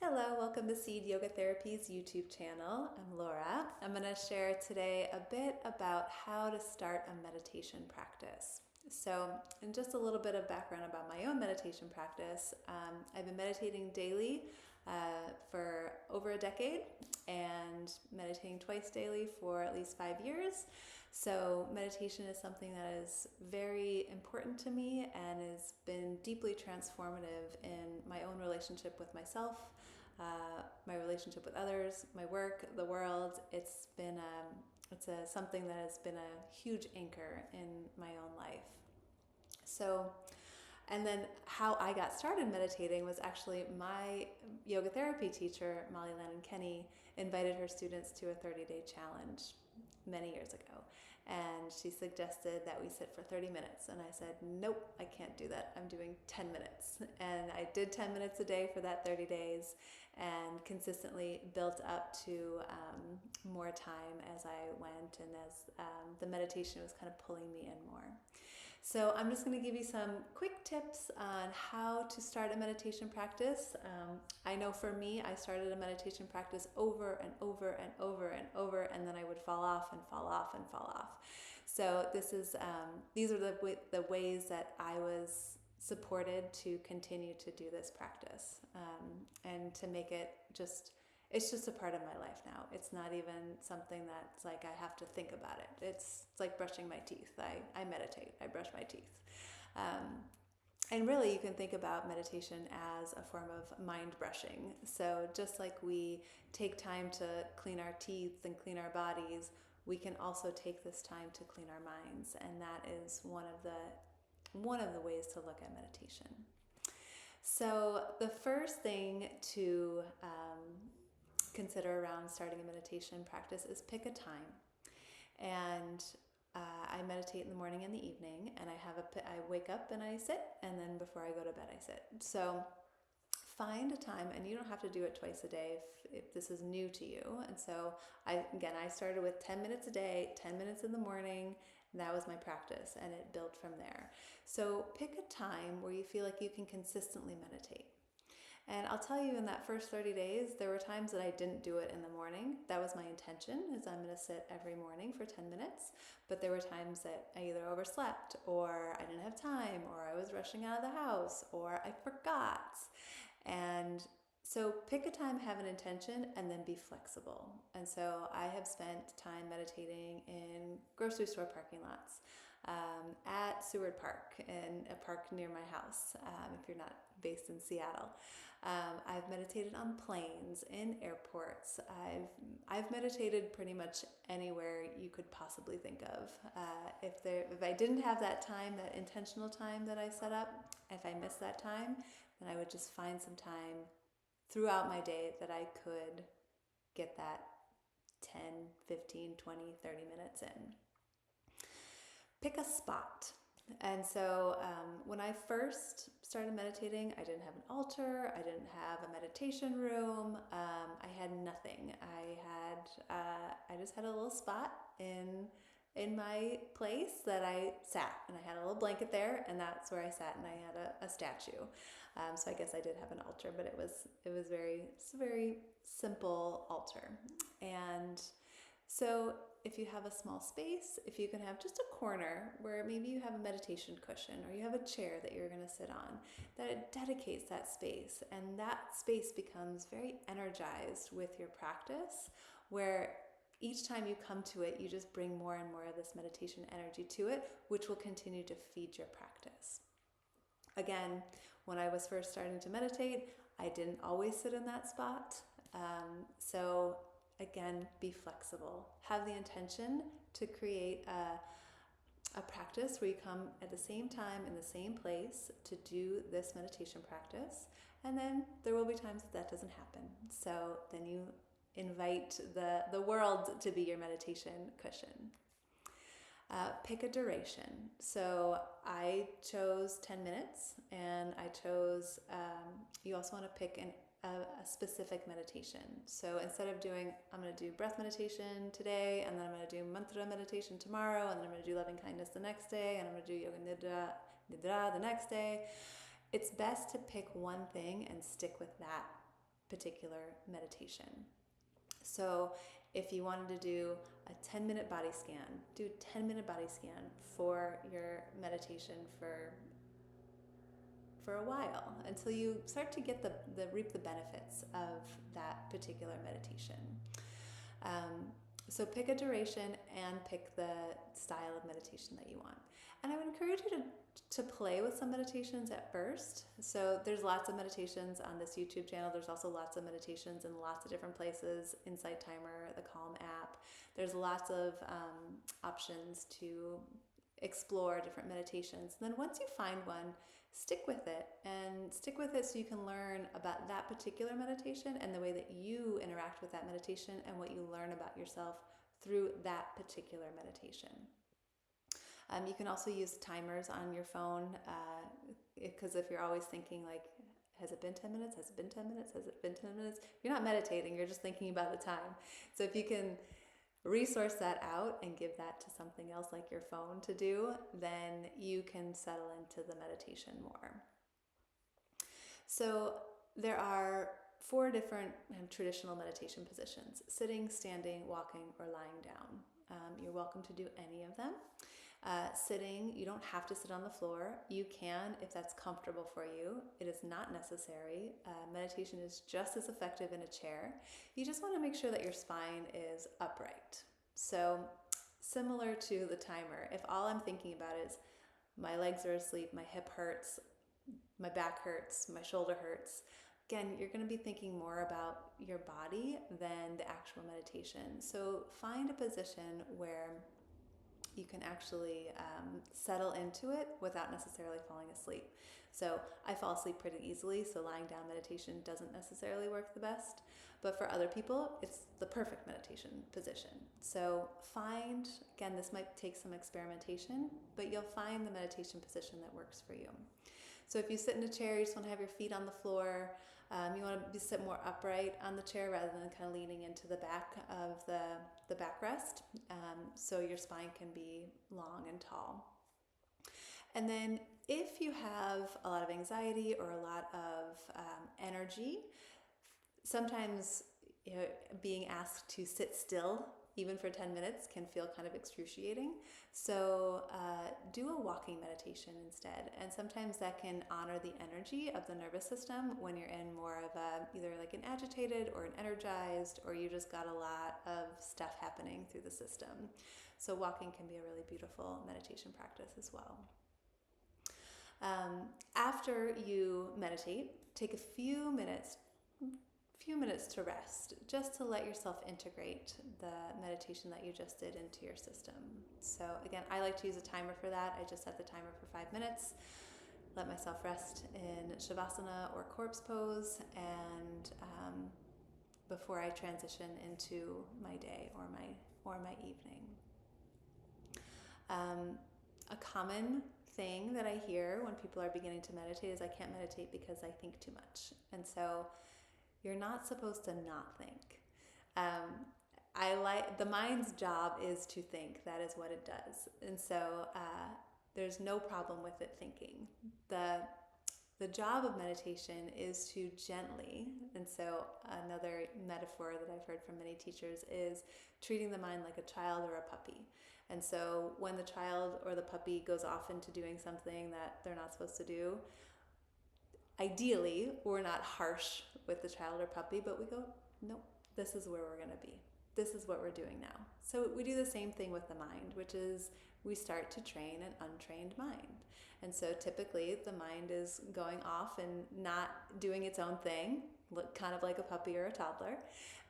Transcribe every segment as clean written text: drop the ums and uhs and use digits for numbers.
Hello, welcome to Seed Yoga Therapy's YouTube channel. I'm Laura. I'm going to share today a bit about how to start a meditation practice. So, and just a little bit of background about my own meditation practice. I've been meditating daily for over a decade and meditating twice daily for at least 5 years. So, meditation is something that is very important to me and has been deeply transformative in my own relationship with myself, my relationship with others, my work, the world. It's been something that has been a huge anchor in my own life. So, and then how I got started meditating was actually my yoga therapy teacher, Molly Lannon Kenny, invited her students to a 30-day challenge many years ago. And she suggested that we sit for 30 minutes. And I said, nope, I can't do that. I'm doing 10 minutes. And I did 10 minutes a day for that 30 days and consistently built up to more time as I went and as the meditation was kind of pulling me in more. So I'm just going to give you some quick tips on how to start a meditation practice. I know for me, I started a meditation practice over and over and over and over, and then I would fall off and fall off and fall off. So these are the ways that I was supported to continue to do this practice and to make it it's just a part of my life now. It's not even something that's like I have to think about it. It's like brushing my teeth. I meditate, I brush my teeth. And really, you can think about meditation as a form of mind brushing. So just like we take time to clean our teeth and clean our bodies, we can also take this time to clean our minds. And that is one of the ways to look at meditation. So the first thing to consider around starting a meditation practice is pick a time. And I meditate in the morning and the evening, and I wake up and I sit, and then before I go to bed I sit. So find a time, and you don't have to do it twice a day if this is new to you. And so I started with 10 minutes a day, 10 minutes in the morning. That was my practice, and it built from there. So pick a time where you feel like you can consistently meditate. And I'll tell you, in that first 30 days, there were times that I didn't do it in the morning. That was my intention, is I'm going to sit every morning for 10 minutes. But there were times that I either overslept, or I didn't have time, or I was rushing out of the house, or I forgot. And so pick a time, have an intention, and then be flexible. And so I have spent time meditating in grocery store parking lots, at Seward Park, in a park near my house, if you're not based in Seattle. I've meditated on planes, in airports. I've meditated pretty much anywhere you could possibly think of. If I didn't have that time, that intentional time that I set up, if I missed that time, then I would just find some time throughout my day that I could get that 10, 15, 20, 30 minutes in. Pick a spot. And so when I first started meditating, I didn't have an altar, I didn't have a meditation room, I had nothing. I just had a little spot in my place that I sat, and I had a little blanket there, and that's where I sat, and I had a statue. So I guess I did have an altar, but it's a very simple altar. And so if you have a small space, if you can have just a corner where maybe you have a meditation cushion, or you have a chair that you're going to sit on, that it dedicates that space, and that space becomes very energized with your practice, where each time you come to it, you just bring more and more of this meditation energy to it, which will continue to feed your practice. Again, when I was first starting to meditate, I didn't always sit in that spot. So again, be flexible. Have the intention to create a practice where you come at the same time in the same place to do this meditation practice. And then there will be times that doesn't happen. So then you invite the world to be your meditation cushion. Pick a duration. So I chose 10 minutes, and I chose, you also want to pick a specific meditation. So instead of I'm going to do breath meditation today, and then I'm going to do mantra meditation tomorrow, and then I'm going to do loving kindness the next day, and I'm going to do yoga nidra the next day. It's best to pick one thing and stick with that particular meditation. So if you wanted to do a 10-minute body scan, do a 10-minute body scan for your meditation for a while until you start to get reap the benefits of that particular meditation. So pick a duration and pick the style of meditation that you want. And I would encourage you to play with some meditations at first. So there's lots of meditations on this YouTube channel. There's also lots of meditations in lots of different places, Insight Timer, the Calm app. There's lots of options to explore different meditations. And then once you find one, stick with it so you can learn about that particular meditation and the way that you interact with that meditation and what you learn about yourself through that particular meditation. You can also use timers on your phone because if you're always thinking like, has it been 10 minutes? Has it been 10 minutes? Has it been 10 minutes? You're not meditating, you're just thinking about the time. So if you can resource that out and give that to something else like your phone to do, then you can settle into the meditation more. So there are 4 different traditional meditation positions: sitting, standing, walking, or lying down. You're welcome to do any of them. Sitting, you don't have to sit on the floor. You can if that's comfortable for you. It is not necessary. Meditation is just as effective in a chair. You just want to make sure that your spine is upright. So similar to the timer, if all I'm thinking about is my legs are asleep, my hip hurts, my back hurts, my shoulder hurts, again, you're going to be thinking more about your body than the actual meditation. So find a position where you can actually settle into it without necessarily falling asleep. So I fall asleep pretty easily, so lying down meditation doesn't necessarily work the best. But for other people, it's the perfect meditation position. So find, again, this might take some experimentation, but you'll find the meditation position that works for you. So if you sit in a chair, you just want to have your feet on the floor. You want to sit more upright on the chair rather than kind of leaning into the back of the backrest, so your spine can be long and tall. And then if you have a lot of anxiety or a lot of energy, sometimes being asked to sit still even for 10 minutes can feel kind of excruciating. So do a walking meditation instead. And sometimes that can honor the energy of the nervous system when you're in more of either like an agitated or an energized, or you just got a lot of stuff happening through the system. So walking can be a really beautiful meditation practice as well. After you meditate, take a few minutes to rest, just to let yourself integrate the meditation that you just did into your system. So again, I like to use a timer for that. I just set the timer for 5 minutes, let myself rest in Shavasana or corpse pose, and before I transition into my day or my evening. A common thing that I hear when people are beginning to meditate is, I can't meditate because I think too much. And so you're not supposed to not think. The mind's job is to think. That is what it does. And so there's no problem with it thinking. The job of meditation is to gently, and so another metaphor that I've heard from many teachers is treating the mind like a child or a puppy. And so when the child or the puppy goes off into doing something that they're not supposed to do, ideally, we're not harsh with the child or puppy, but we go, nope, this is where we're going to be. This is what we're doing now. So we do the same thing with the mind, which is we start to train an untrained mind. And so typically the mind is going off and not doing its own thing, kind of like a puppy or a toddler.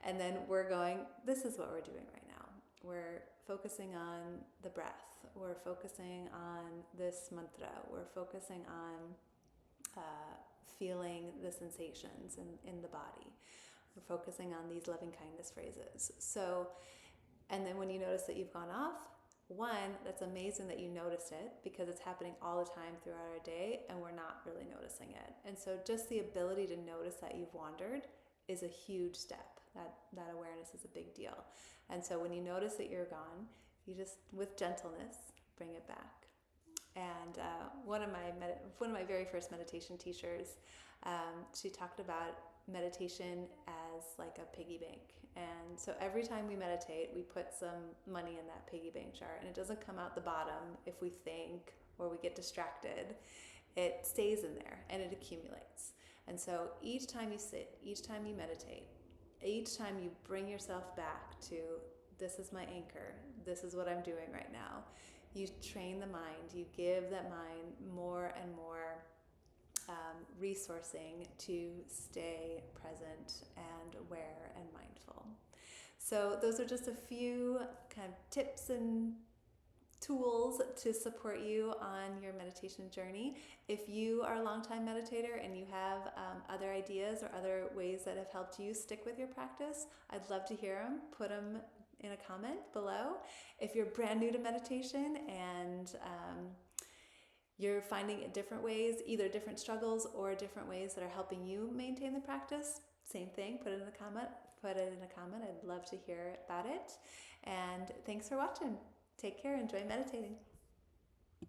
And then we're going, this is what we're doing right now. We're focusing on the breath. We're focusing on this mantra. We're focusing on feeling the sensations in the body. We're focusing on these loving kindness phrases. So, and then when you notice that you've gone off, one, that's amazing that you noticed it, because it's happening all the time throughout our day and we're not really noticing it. And so just the ability to notice that you've wandered is a huge step. That awareness is a big deal. And so when you notice that you're gone, you just, with gentleness, bring it back. And one of my very first meditation teachers, she talked about meditation as like a piggy bank. And so every time we meditate, we put some money in that piggy bank jar, and it doesn't come out the bottom if we think or we get distracted. It stays in there and it accumulates. And so each time you sit, each time you meditate, each time you bring yourself back to, this is my anchor, this is what I'm doing right now, you train the mind, you give that mind more and more resourcing to stay present and aware and mindful. So those are just a few kind of tips and tools to support you on your meditation journey. If you are a longtime meditator and you have other ideas or other ways that have helped you stick with your practice, I'd love to hear them. Put them in a comment below. If you're brand new to meditation and you're finding different ways, either different struggles or different ways that are helping you maintain the practice, same thing, put it in a comment. I'd love to hear about it. And thanks for watching. Take care. Enjoy meditating.